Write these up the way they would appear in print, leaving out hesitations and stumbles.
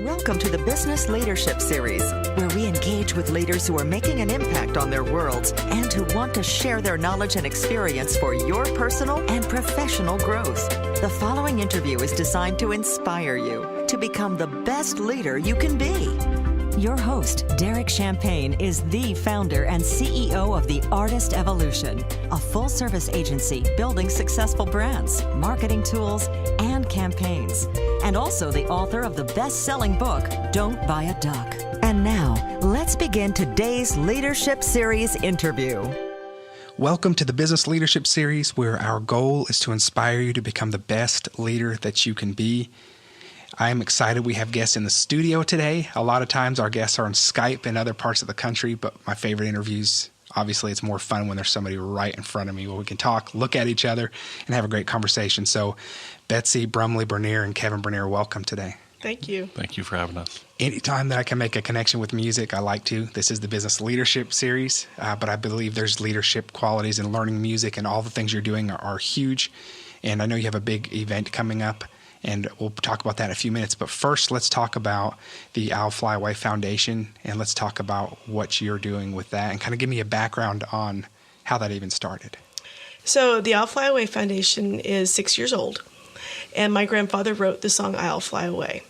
Welcome to the Business Leadership Series, where we engage with leaders who are making an impact on their worlds and who want to share their knowledge and experience for your personal and professional growth. The following interview is designed to inspire you to become the best leader you can be. Your host, Derek Champagne, is the founder and CEO of The Artist Evolution, a full-service agency building successful brands, marketing tools, and campaigns, and also the author of the best-selling book, Don't Buy a Duck. And now, let's begin today's Leadership Series interview. Welcome to the Business Leadership Series, where our goal is to inspire you to become the best leader that you can be. I am excited we have guests in the studio today. A lot of times our guests are on Skype in other parts of the country, but my favorite interviews, obviously it's more fun when there's somebody right in front of me where we can talk, look at each other, and have a great conversation. So Betsy, Brumley-Bernier, and Kevin Bernier, welcome today. Thank you. Thank you for having us. Anytime that I can make a connection with music, I like to. This is the Business Leadership Series, but I believe there's leadership qualities in learning music, and all the things you're doing are huge. And I know you have a big event coming up, and we'll talk about that in a few minutes. But first, let's talk about the I'll Fly Away Foundation, and let's talk about what you're doing with that, and kind of give me a background on how that even started. So the I'll Fly Away Foundation is 6 years old, and my grandfather wrote the song I'll Fly Away.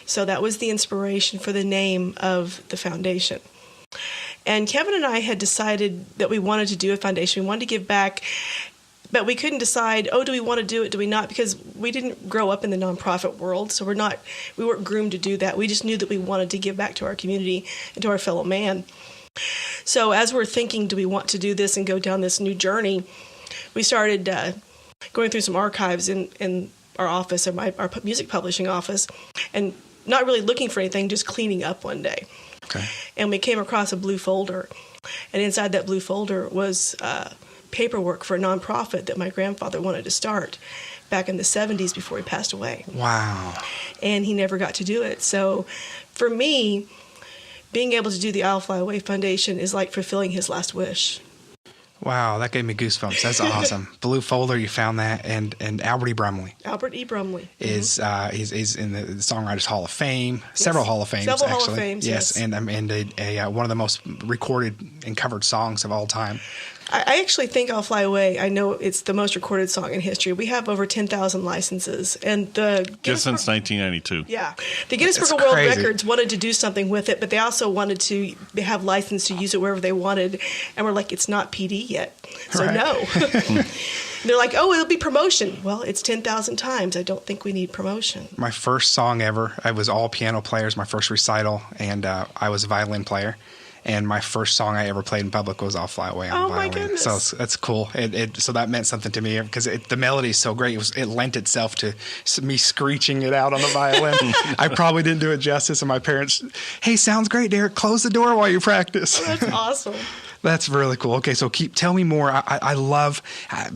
So that was the inspiration for the name of the foundation. And Kevin and I had decided that we wanted to do a foundation. We wanted to give back, but we couldn't decide, do we want to do it, do we not? Because we didn't grow up in the nonprofit world, so we weren't groomed to do that. We just knew that we wanted to give back to our community and to our fellow man. So as we're thinking, do we want to do this and go down this new journey, we started going through some archives in our office, our music publishing office, and not really looking for anything, just cleaning up one day. Okay. And we came across a blue folder, and inside that blue folder was paperwork for a nonprofit that my grandfather wanted to start back in the 70s before he passed away. Wow. And he never got to do it. So for me, being able to do the I'll Fly Away Foundation is like fulfilling his last wish. Wow, that gave me goosebumps. That's awesome. Blue folder, you found that, and Albert E. Brumley. Albert E. Brumley is he's in the Songwriters Hall of Fame, several Hall of Fames, several actually. Hall of Fames, yes. And one of the most recorded and covered songs of all time. I actually think I'll Fly Away, I know it's the most recorded song in history. We have over 10,000 licenses. And just since 1992. Yeah. The Guinness Book of World Records wanted to do something with it, but they also wanted to have license to use it wherever they wanted. And we're like, it's not PD yet. So right. No. They're like, it'll be promotion. Well, it's 10,000 times. I don't think we need promotion. My first song ever, I was all piano players, my first recital, and I was a violin player. And my first song I ever played in public was I'll Fly Away on the violin. My goodness. So that's cool. So that meant something to me because the melody is so great. It lent itself to me screeching it out on the violin. I probably didn't do it justice. And my parents, hey, sounds great, Derek. Close the door while you practice. That's awesome. That's really cool. Okay, so tell me more. I love,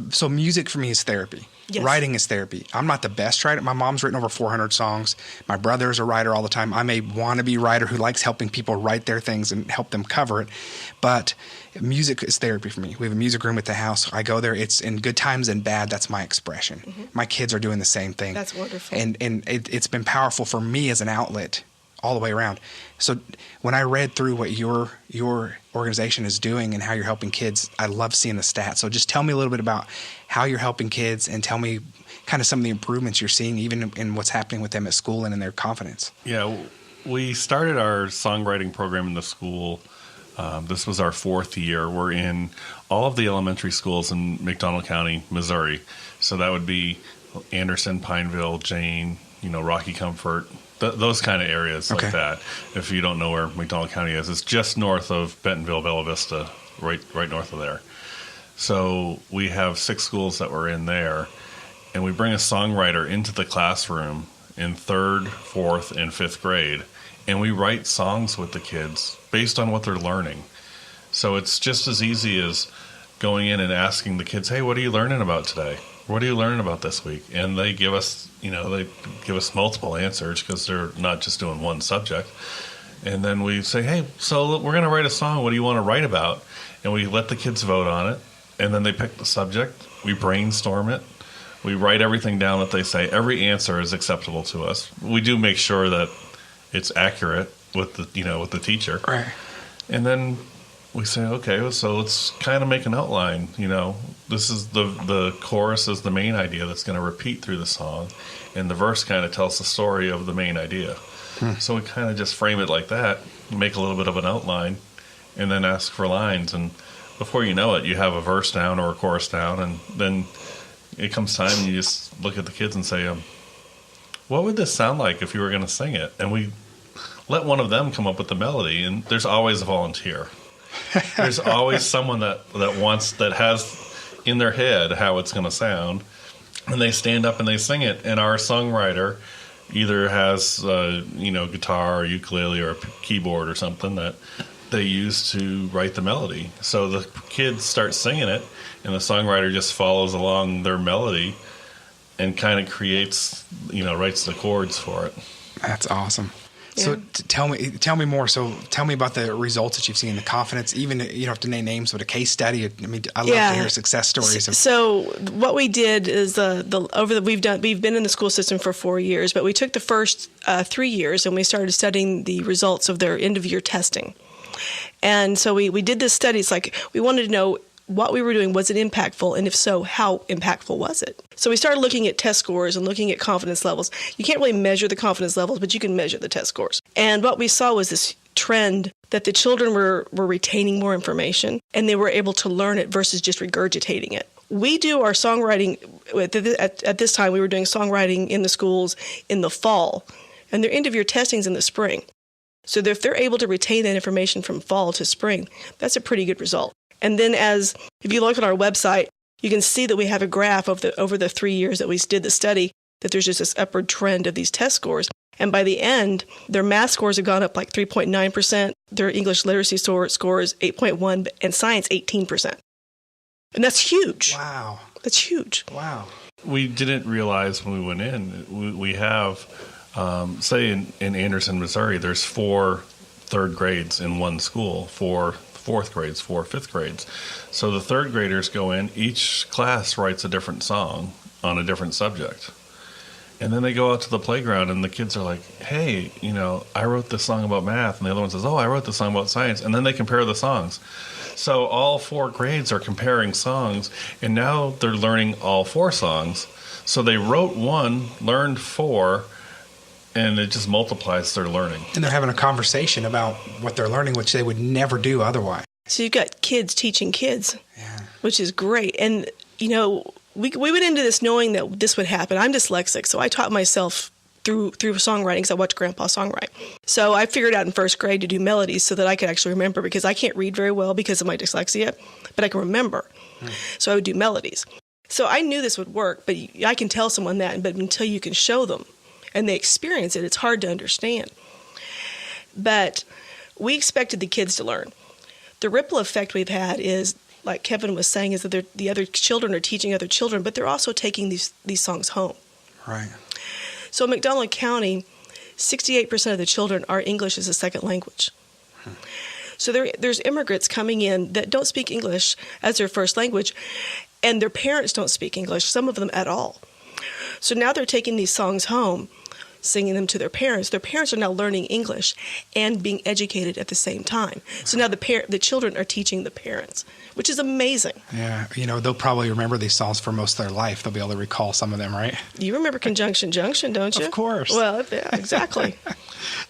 so music for me is therapy. Yes. Writing is therapy. I'm not the best writer. My mom's written over 400 songs. My brother is a writer all the time. I'm a wannabe writer who likes helping people write their things and help them cover it. But music is therapy for me. We have a music room at the house. I go there. It's in good times and bad. That's my expression. Mm-hmm. My kids are doing the same thing. That's wonderful. And it's been powerful for me as an outlet all the way around. So when I read through what your organization is doing and how you're helping kids, I love seeing the stats. So just tell me a little bit about how you're helping kids and tell me kind of some of the improvements you're seeing even in what's happening with them at school and in their confidence. Yeah, we started our songwriting program in the school. This was our fourth year. We're in all of the elementary schools in McDonald County, Missouri. So that would be Anderson, Pineville, Jane, Rocky Comfort, those kind of areas like that. If you don't know where McDonald County is, it's just north of Bentonville, Bella Vista, right north of there. So we have 6 schools that we're in there, and we bring a songwriter into the classroom in 3rd, 4th, and 5th grade, and we write songs with the kids based on what they're learning. So it's just as easy as going in and asking the kids, hey, what are you learning about today? What are you learning about this week? And they give us, multiple answers because they're not just doing one subject. And then we say, hey, so we're going to write a song. What do you want to write about? And we let the kids vote on it. And then they pick the subject. We brainstorm it. We write everything down that they say. Every answer is acceptable to us. We do make sure that it's accurate with the teacher. Right. And then we say, okay, so let's kind of make an outline. This is the chorus is the main idea that's going to repeat through the song, and the verse kind of tells the story of the main idea. So we kind of just frame it like that, make a little bit of an outline, and then ask for lines. And before you know it, you have a verse down or a chorus down, and then it comes time and you just look at the kids and say, what would this sound like if you were going to sing it? And we let one of them come up with the melody, and there's always a volunteer. There's always someone that has in their head how it's going to sound, and they stand up and they sing it. And our songwriter either has guitar or ukulele or a keyboard or something that they use to write the melody. So the kids start singing it, and the songwriter just follows along their melody and kind of creates, writes the chords for it. That's awesome. Yeah. So tell me more. So tell me about the results that you've seen, the confidence. Even you don't have to name names, but a case study. I mean, I love to hear success stories. So what we did is we've been in the school system for 4 years, but we took the first 3 years and we started studying the results of their end of year testing. And so we did this study. It's like we wanted to know what we were doing, was it impactful? And if so, how impactful was it? So we started looking at test scores and looking at confidence levels. You can't really measure the confidence levels, but you can measure the test scores. And what we saw was this trend that the children were retaining more information and they were able to learn it versus just regurgitating it. We do our songwriting, at this time we were doing songwriting in the schools in the fall, and their end of year testing's in the spring. So if they're able to retain that information from fall to spring, that's a pretty good result. And then if you look at our website, you can see that we have a graph over the 3 years that we did the study, that there's just this upward trend of these test scores. And by the end, their math scores have gone up like 3.9%, their English literacy score is 8.1%, and science 18%. And that's huge. Wow. That's huge. Wow. We didn't realize when we went in, we have, say in Anderson, Missouri, there's 4 third grades in one school, 4 fourth grades, 4 fifth grades. So the third graders go in, each class writes a different song on a different subject. And then they go out to the playground and the kids are like, hey, I wrote this song about math. And the other one says, oh, I wrote this song about science. And then they compare the songs. So all 4 grades are comparing songs, and now they're learning all 4 songs. So they wrote 1, learned 4, and it just multiplies their learning. And they're having a conversation about what they're learning, which they would never do otherwise. So you've got kids teaching kids, which is great. And, we went into this knowing that this would happen. I'm dyslexic, so I taught myself through songwriting because I watched Grandpa songwrite. So I figured out in first grade to do melodies so that I could actually remember, because I can't read very well because of my dyslexia, but I can remember. So I would do melodies. So I knew this would work, but I can tell someone that, but until you can show them and they experience it, it's hard to understand. But we expected the kids to learn. The ripple effect we've had is, like Kevin was saying, is that the other children are teaching other children, but they're also taking these songs home. Right. So in McDonald County, 68% of the children are English as a second language. So there's immigrants coming in that don't speak English as their first language, and their parents don't speak English, some of them at all. So now they're taking these songs home, singing them to their parents. Their parents are now learning English and being educated at the same time. So now the children are teaching the parents, which is amazing. Yeah, they'll probably remember these songs for most of their life. They'll be able to recall some of them, right? You remember Conjunction Junction, don't you? Of course. Well, yeah, exactly.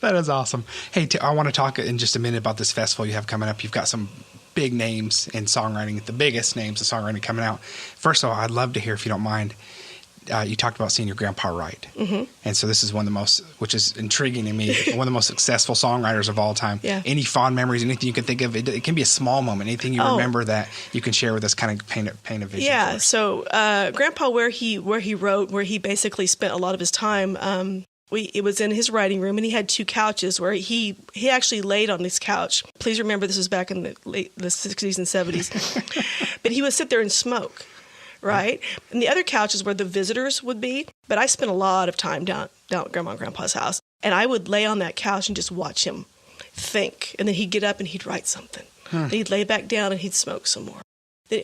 That is awesome. Hey, I want to talk in just a minute about this festival you have coming up. You've got some big names in songwriting, the biggest names in songwriting coming out. First of all, I'd love to hear, if you don't mind, you talked about seeing your grandpa write. Mm-hmm. And so this is one of the most, which is intriguing to me, one of the most successful songwriters of all time. Yeah. Any fond memories, anything you can think of? It can be a small moment, anything you remember that you can share with us, kind of paint a vision. Yeah, so Grandpa, where he wrote, where he basically spent a lot of his time, it was in his writing room, and he had 2 couches where he actually laid on this couch. Please remember, this was back in the 60s and 70s. But he would sit there and smoke. Right? And the other couch is where the visitors would be. But I spent a lot of time down at Grandma and Grandpa's house. And I would lay on that couch and just watch him think. And then he'd get up and he'd write something. And he'd lay back down and he'd smoke some more.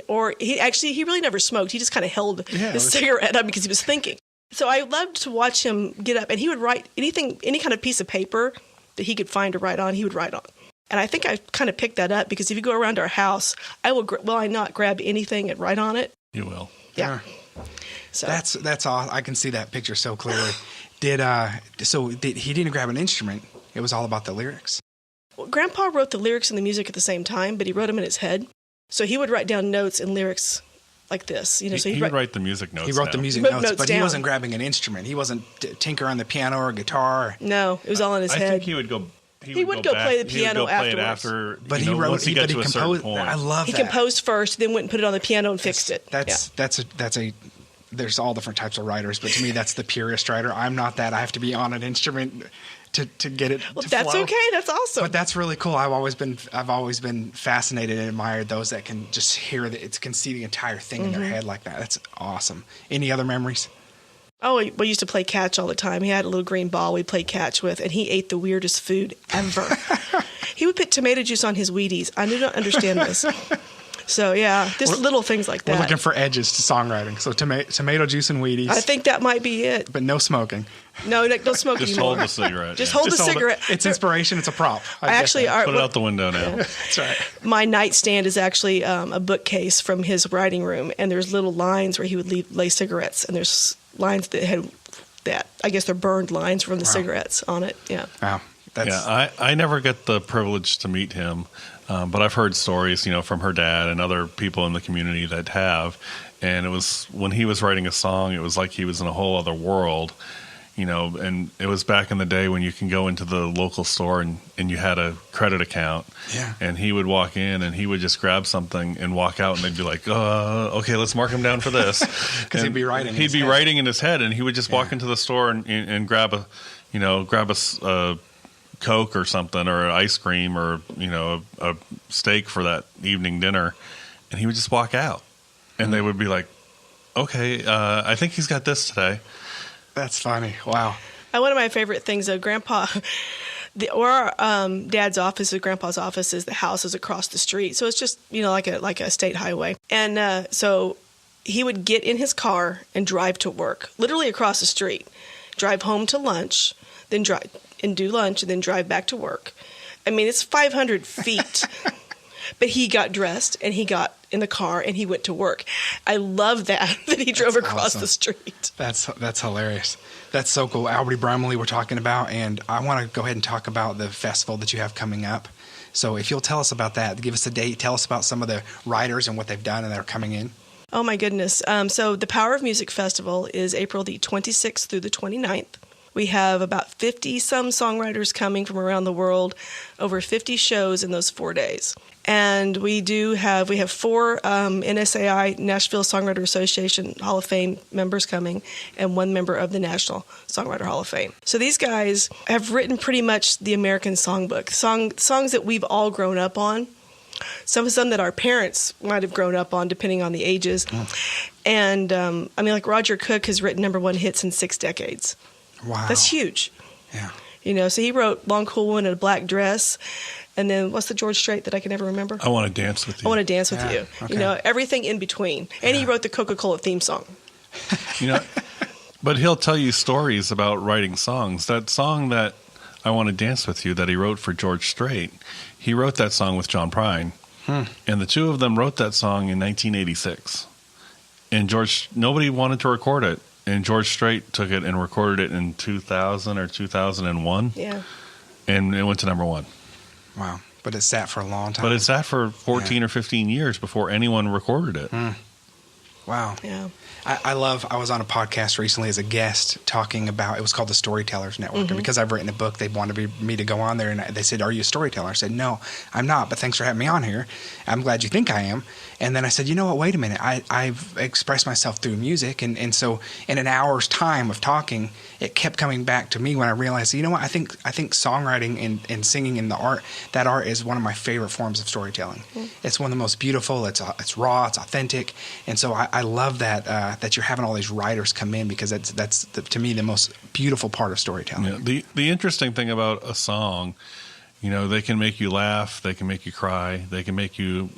Or he really never smoked. He just kind of held his cigarette up because he was thinking. So I loved to watch him get up, and he would write anything, any kind of piece of paper that he could find to write on, he would write on. And I think I kind of picked that up because if you go around our house, I not grab anything and write on it? You will. Yeah. So that's all. I can see that picture so clearly. He didn't grab an instrument. It was all about the lyrics. Well, Grandpa wrote the lyrics and the music at the same time, but he wrote them in his head. So he would write down notes and lyrics like this. You know, he would write the music notes. He wrote the music notes, but he wasn't grabbing an instrument. He wasn't tinkering on the piano or guitar. No, it was all in his head. I think he would go. He would go play the piano afterwards. But he wrote. He composed. I love that. He composed first, then went and put it on the piano and fixed it. There's all different types of writers, but to me, that's the purest writer. I'm not that. I have to be on an instrument to get it. Well, that's flow. Okay. That's awesome. But that's really cool. I've always been fascinated and admired those that can just hear can see the entire thing in their head like that. That's awesome. Any other memories? Oh, we used to play catch all the time. He had a little green ball we played catch with, and he ate the weirdest food ever. He would put tomato juice on his Wheaties. I do not understand this. So, yeah, just little things like that. We're looking for edges to songwriting. So, tomato juice and Wheaties. I think that might be it. But no smoking. No, don't smoke Just anymore. hold the cigarette. Just hold the cigarette. It's inspiration. It's a prop. Put it out the window now. That's right. My nightstand is actually a bookcase from his writing room, and there's little lines where he would lay cigarettes, and there's lines that had that. I guess they're burned lines from the cigarettes on it. Yeah. Wow. I never get the privilege to meet him, but I've heard stories, from her dad and other people in the community that have. And it was when he was writing a song, it was like he was in a whole other world, and it was back in the day when you can go into the local store and you had a credit account. Yeah. And he would walk in and he would just grab something and walk out, and they'd be like, okay, let's mark him down for this. Because he'd be writing. He'd be writing in his head, and he would just walk into the store and grab a Coke or something, or ice cream, or a steak for that evening dinner, and he would just walk out, and they would be like, okay, I think he's got this today. That's funny. Wow. One of my favorite things of Grandpa, our Dad's office, or Grandpa's office, is the house is across the street, so it's just like a state highway, and so he would get in his car and drive to work, literally across the street, drive home to lunch, then drive and do lunch, and then drive back to work. I mean, it's 500 feet. But he got dressed, and he got in the car, and he went to work. I love that he drove across the street. That's hilarious. That's so cool. E Brumley we're talking about, and I want to go ahead and talk about the festival that you have coming up. So if you'll tell us about that, give us a date, tell us about some of the writers and what they've done and that are coming in. Oh, my goodness. So the Power of Music Festival is April the 26th through the 29th. We have about 50-some songwriters coming from around the world, over 50 shows in those 4 days. And we have 4 NSAI, Nashville Songwriter Association Hall of Fame members coming, and 1 member of the National Songwriter Hall of Fame. So these guys have written pretty much the American songbook, songs that we've all grown up on. Some that our parents might have grown up on, depending on the ages. And, like Roger Cook has written #1 hits in 6 decades. Wow. That's huge. Yeah. So he wrote Long Cool Woman in a Black Dress. And then what's the George Strait that I can never remember? I Want to Dance with You. I Want to Dance with You. Okay. Everything in between. And he wrote the Coca-Cola theme song. But he'll tell you stories about writing songs. That song that I Want to Dance with You that he wrote for George Strait, he wrote that song with John Prine. And the two of them wrote that song in 1986. And nobody wanted to record it. And George Strait took it and recorded it in 2000 or 2001. Yeah. And it went to #1. Wow. But it sat for a long time. But it sat for 14 or 15 years before anyone recorded it. Wow. Yeah. I was on a podcast recently as a guest talking about, it was called the Storytellers Network. And because I've written a book, they wanted me to go on there, and they said, "Are you a storyteller?" I said, "No, I'm not, but thanks for having me on here. I'm glad you think I am." And then I said, "You know what, wait a minute. I've expressed myself through music." And so in an hour's time of talking, it kept coming back to me when I realized, you know what, I think songwriting and singing and that art is one of my favorite forms of storytelling. It's one of the most beautiful. It's raw, it's authentic. And so I love that you're having all these writers come in, because that's to me the most beautiful part of storytelling. Yeah, the interesting thing about a song, they can make you laugh, they can make you cry, they can make you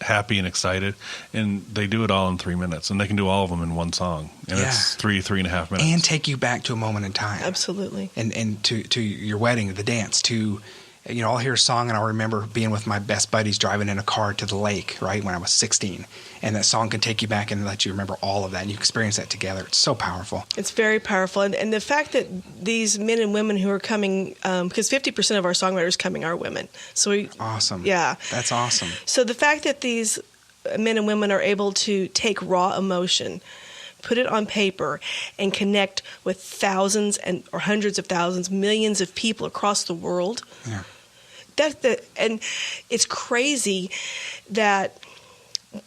happy and excited, and they do it all in 3 minutes, and they can do all of them in one song, and it's 3.5 minutes, and take you back to a moment in time. Absolutely. And to your wedding, the dance, to, I'll hear a song, and I'll remember being with my best buddies driving in a car to the lake, right, when I was 16. And that song can take you back and let you remember all of that, and you experience that together. It's so powerful. It's very powerful. And the fact that these men and women who are coming, because 50% of our songwriters coming are women. So awesome. Yeah. That's awesome. So the fact that these men and women are able to take raw emotion, put it on paper, and connect with thousands or hundreds of thousands, millions of people across the world. Yeah. And it's crazy that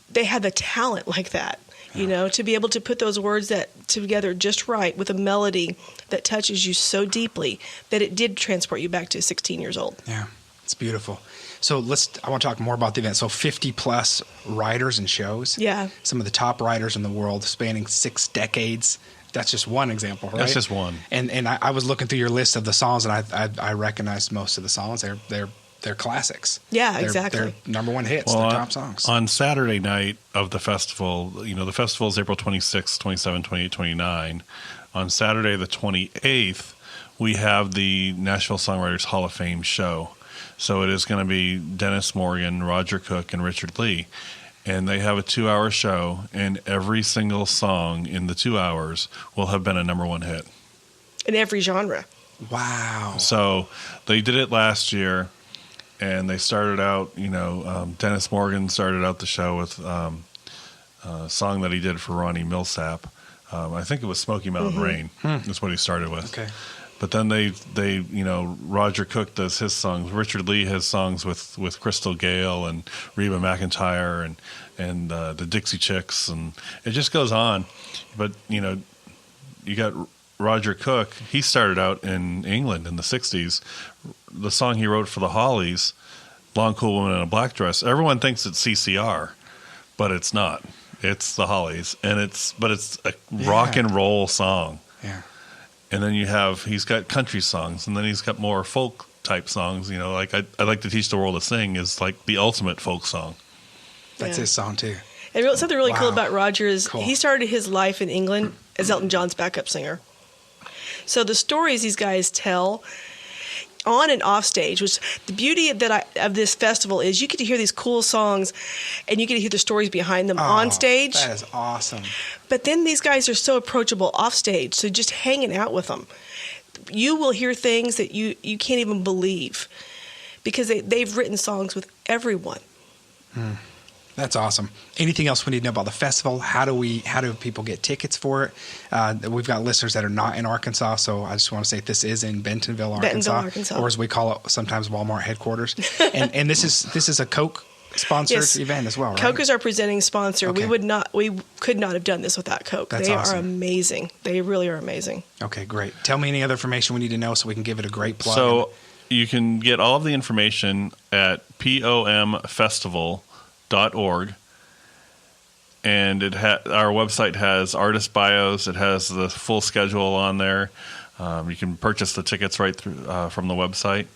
they have the talent like that, to be able to put those words together just right with a melody that touches you so deeply that it did transport you back to 16 years old. Yeah, it's beautiful. So I want to talk more about the event. So 50 plus writers and shows. Yeah. Some of the top writers in the world spanning 6 decades. That's just one example, right? That's just one. And I was looking through your list of the songs, and I recognized most of the songs. They're classics. Yeah, exactly. They're number one hits. They're top songs. On Saturday night of the festival, the festival is April 26th, 27th, 28th, 29th. On Saturday the 28th, we have the Nashville Songwriters Hall of Fame show. So it is going to be Dennis Morgan, Roger Cook, and Richard Lee. And they have a 2-hour show, and every single song in the 2 hours will have been a number one hit. In every genre. Wow. So they did it last year. And they started out, Dennis Morgan started out the show with a song that he did for Ronnie Millsap. I think it was Smoky Mountain Rain. That's what he started with. Okay. But then they Roger Cook does his songs. Richard Lee has songs with Crystal Gale and Reba McEntire and the Dixie Chicks, and it just goes on. But you got Roger Cook. He started out in England in the 60s. The song he wrote for the Hollies, Long Cool Woman in a Black Dress, everyone thinks it's CCR, but it's not. It's the Hollies, and it's a rock and roll song. Yeah. And then he's got country songs, and then he's got more folk type songs. Like I like to teach the world to sing is like the ultimate folk song. That's his song too. And something really cool about Roger is he started his life in England as Elton John's backup singer. So the stories these guys tell on and off stage, which the beauty of this festival is you get to hear these cool songs and you get to hear the stories behind them on stage. That is awesome. But then these guys are so approachable off stage, so just hanging out with them, you will hear things that you can't even believe because they've written songs with everyone. That's awesome. Anything else we need to know about the festival? How do people get tickets for it? We've got listeners that are not in Arkansas, so I just want to say this is in Bentonville, Arkansas, or as we call it sometimes, Walmart headquarters. and this is a Coke sponsored event as well, right? Coke is our presenting sponsor. Okay. We could not have done this without Coke. That's awesome. Are amazing. They really are amazing. Okay, great. Tell me any other information we need to know so we can give it a great plug. So you can get all of the information at pomfestival.org, and our website has artist bios. It has the full schedule on there. You can purchase the tickets right through from the website.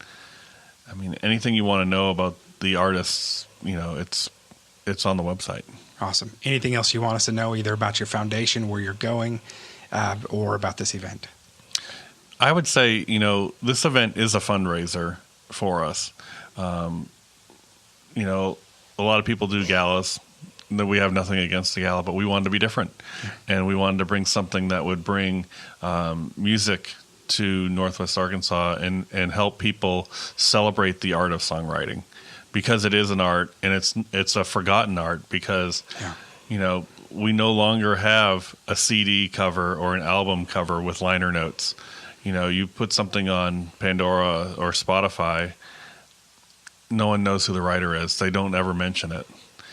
I mean, anything you want to know about the artists, it's on the website. Awesome. Anything else you want us to know, either about your foundation, where you're going, or about this event? I would say, this event is a fundraiser for us. A lot of people do galas. We have nothing against the gala, but we wanted to be different. And we wanted to bring something that would bring music to Northwest Arkansas and help people celebrate the art of songwriting, because it is an art, and it's a forgotten art because, we no longer have a CD cover or an album cover with liner notes. You put something on Pandora or Spotify, no one knows who the writer is. They don't ever mention it.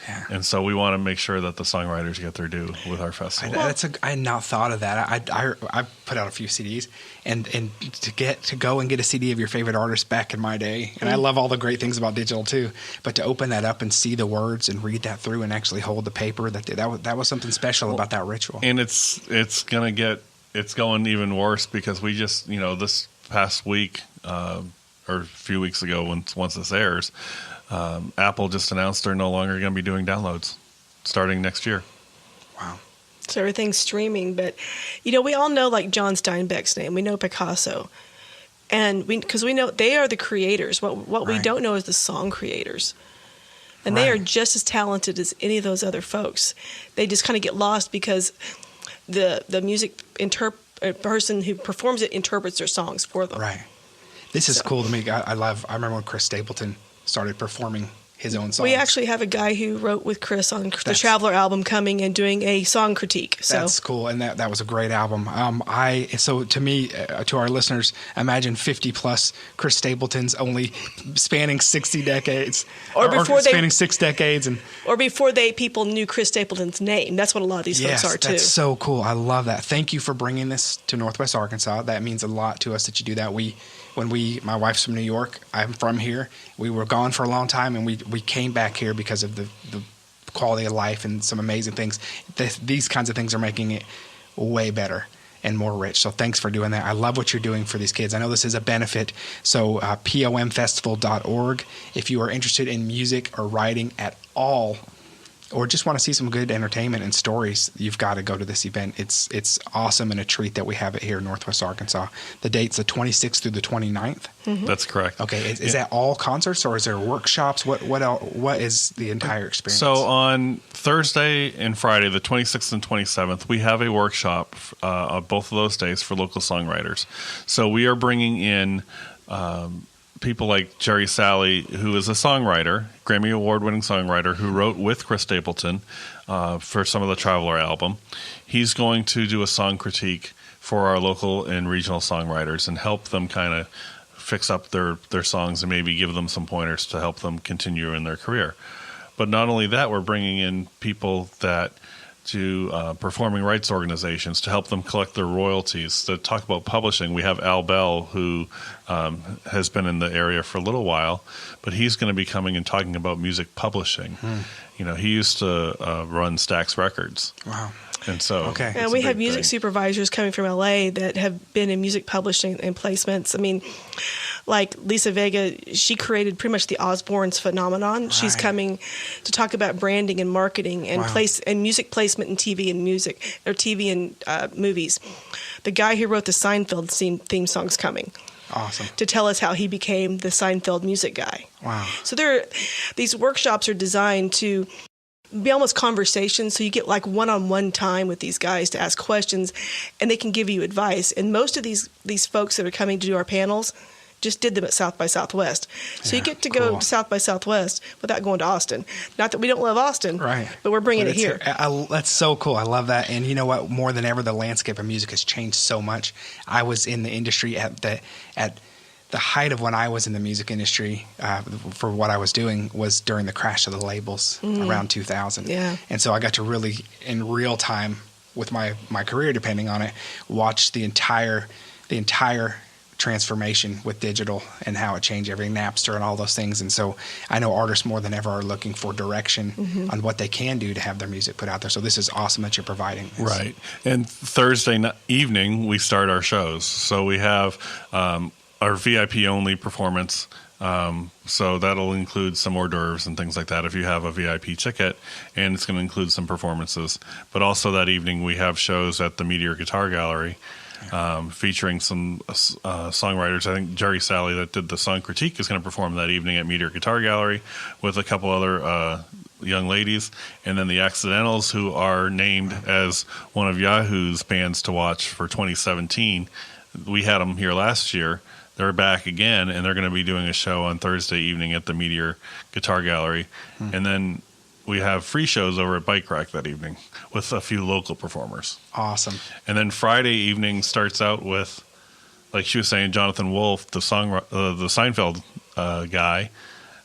Yeah. And so we want to make sure that the songwriters get their due with our festival. I had not thought of that. I put out a few CDs, and to go and get a CD of your favorite artist back in my day, and I love all the great things about digital too, but to open that up and see the words and read that through and actually hold the paper, that was something special about that ritual. And it's going even worse because we just, this past week, or a few weeks ago, once this airs, Apple just announced they're no longer going to be doing downloads starting next year. Wow. So everything's streaming, but we all know like John Steinbeck's name. We know Picasso, and because we know they are the creators. What we don't know is the song creators, and they are just as talented as any of those other folks. They just kind of get lost because the music person who performs it interprets their songs for them. Right. This is cool to me. I remember when Chris Stapleton started performing his own songs. We actually have a guy who wrote with Chris on the Traveler album coming and doing a song critique. So that's cool, and that was a great album. So to me, to our listeners, imagine 50 plus Chris Stapletons, only spanning 60 decades, or spanning 6 decades, or before people knew Chris Stapleton's name. That's what a lot of these folks are too. That's so cool. I love that. Thank you for bringing this to Northwest Arkansas. That means a lot to us that you do that. My wife's from New York, I'm from here. We were gone for a long time, and we came back here because of the quality of life and some amazing things. These kinds of things are making it way better and more rich. So thanks for doing that. I love what you're doing for these kids. I know this is a benefit. So pomfestival.org. If you are interested in music or writing at all, or just want to see some good entertainment and stories, you've got to go to this event. It's awesome and a treat that we have it here in Northwest Arkansas. The date's the 26th through the 29th. Mm-hmm. That's correct. Okay, is that all concerts, or is there workshops? What is the entire experience? So on Thursday and Friday, the 26th and 27th, we have a workshop on both of those days for local songwriters. So we are bringing in people like Jerry Salley, who is a songwriter, Grammy Award-winning songwriter, who wrote with Chris Stapleton for some of the Traveler album. He's going to do a song critique for our local and regional songwriters and help them kind of fix up their songs and maybe give them some pointers to help them continue in their career. But not only that, we're bringing in people that do performing rights organizations to help them collect their royalties. To talk about publishing, we have Al Bell, who has been in the area for a little while, but he's going to be coming and talking about music publishing. He used to run Stax Records. Wow. And so, and we have music supervisors coming from LA that have been in music publishing and placements. I mean, like Lisa Vega, she created pretty much the Osbournes phenomenon. Right. She's coming to talk about branding and marketing and music placement in TV and music, or TV and movies. The guy who wrote the Seinfeld theme song's coming. Awesome. To tell us how he became the Seinfeld music guy. Wow. So these workshops are designed to be almost conversations, so you get like one-on-one time with these guys to ask questions, and they can give you advice. And most of these folks that are coming to do our panels just did them at South by Southwest. So you get to go to South by Southwest without going to Austin. Not that we don't love Austin, right? But we're bringing it here. That's so cool. I love that. And you know what? More than ever, the landscape of music has changed so much. I was in the industry at the height of when I was in the music industry for what I was doing was during the crash of the labels around 2000. Yeah. And so I got to really, in real time, with my career depending on it, watch the entire transformation with digital and how it changed everything, Napster and all those things. And so I know artists more than ever are looking for direction on what they can do to have their music put out there. So this is awesome that you're providing this. Right. And Thursday evening, we start our shows. So we have our VIP-only performance. So that'll include some hors d'oeuvres and things like that if you have a VIP ticket, and it's going to include some performances. But also that evening, we have shows at the Meteor Guitar Gallery featuring some songwriters. I think Jerry Salley, that did the song critique, is going to perform that evening at Meteor Guitar Gallery with a couple other young ladies. And then the Accidentals, who are named as one of Yahoo's bands to watch for 2017. We had them here last year. They're back again, and they're going to be doing a show on Thursday evening at the Meteor Guitar Gallery. And then we have free shows over at Bike Rack that evening with a few local performers. Awesome. And then Friday evening starts out with, like she was saying, Jonathan Wolfe, the Seinfeld guy.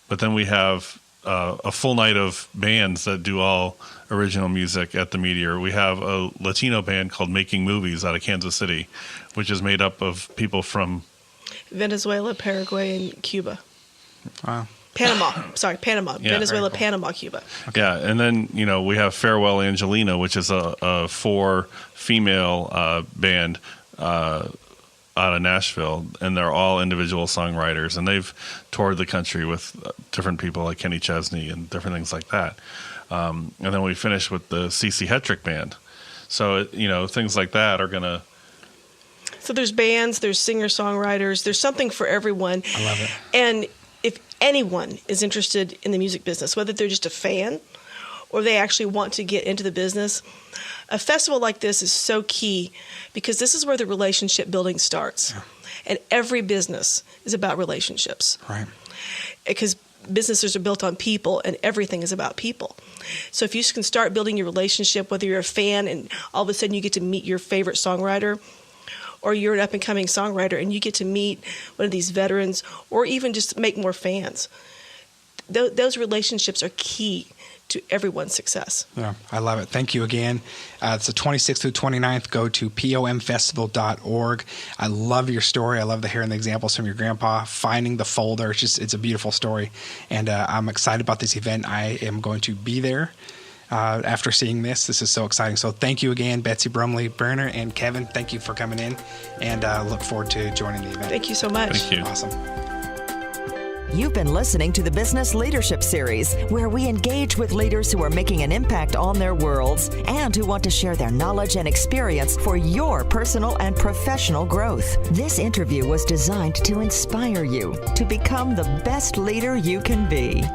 But then we have a full night of bands that do all original music at the Meteor. We have a Latino band called Making Movies out of Kansas City, which is made up of people from Venezuela, Paraguay, and Cuba. Wow. Panama. Yeah, Venezuela, cool. Panama, Cuba. Okay. Yeah, and then, we have Farewell Angelina, which is a 4-female band out of Nashville, and they're all individual songwriters, and they've toured the country with different people like Kenny Chesney and different things like that. And then we finished with the C.C. Hetrick Band. So, things like that are going to... So there's bands, there's singer-songwriters, there's something for everyone. I love it. And if anyone is interested in the music business, whether they're just a fan or they actually want to get into the business, a festival like this is so key because this is where the relationship building starts. Yeah. And every business is about relationships. Right. Because businesses are built on people and everything is about people. So if you can start building your relationship, whether you're a fan and all of a sudden you get to meet your favorite songwriter, or you're an up-and-coming songwriter and you get to meet one of these veterans, or even just make more fans, those relationships are key to everyone's success. Yeah, I love it. Thank you again. It's the 26th through 29th. Go to pomfestival.org. I love your story. I love the hearing the examples from your grandpa, finding the folder. It's a beautiful story. And I'm excited about this event. I am going to be there after seeing this. This is so exciting. So thank you again, Betsy, Brumley-Bernier, and Kevin. Thank you for coming in, and look forward to joining the event. Thank you so much. Thank you. Awesome. You've been listening to the Business Leadership Series, where we engage with leaders who are making an impact on their worlds and who want to share their knowledge and experience for your personal and professional growth. This interview was designed to inspire you to become the best leader you can be.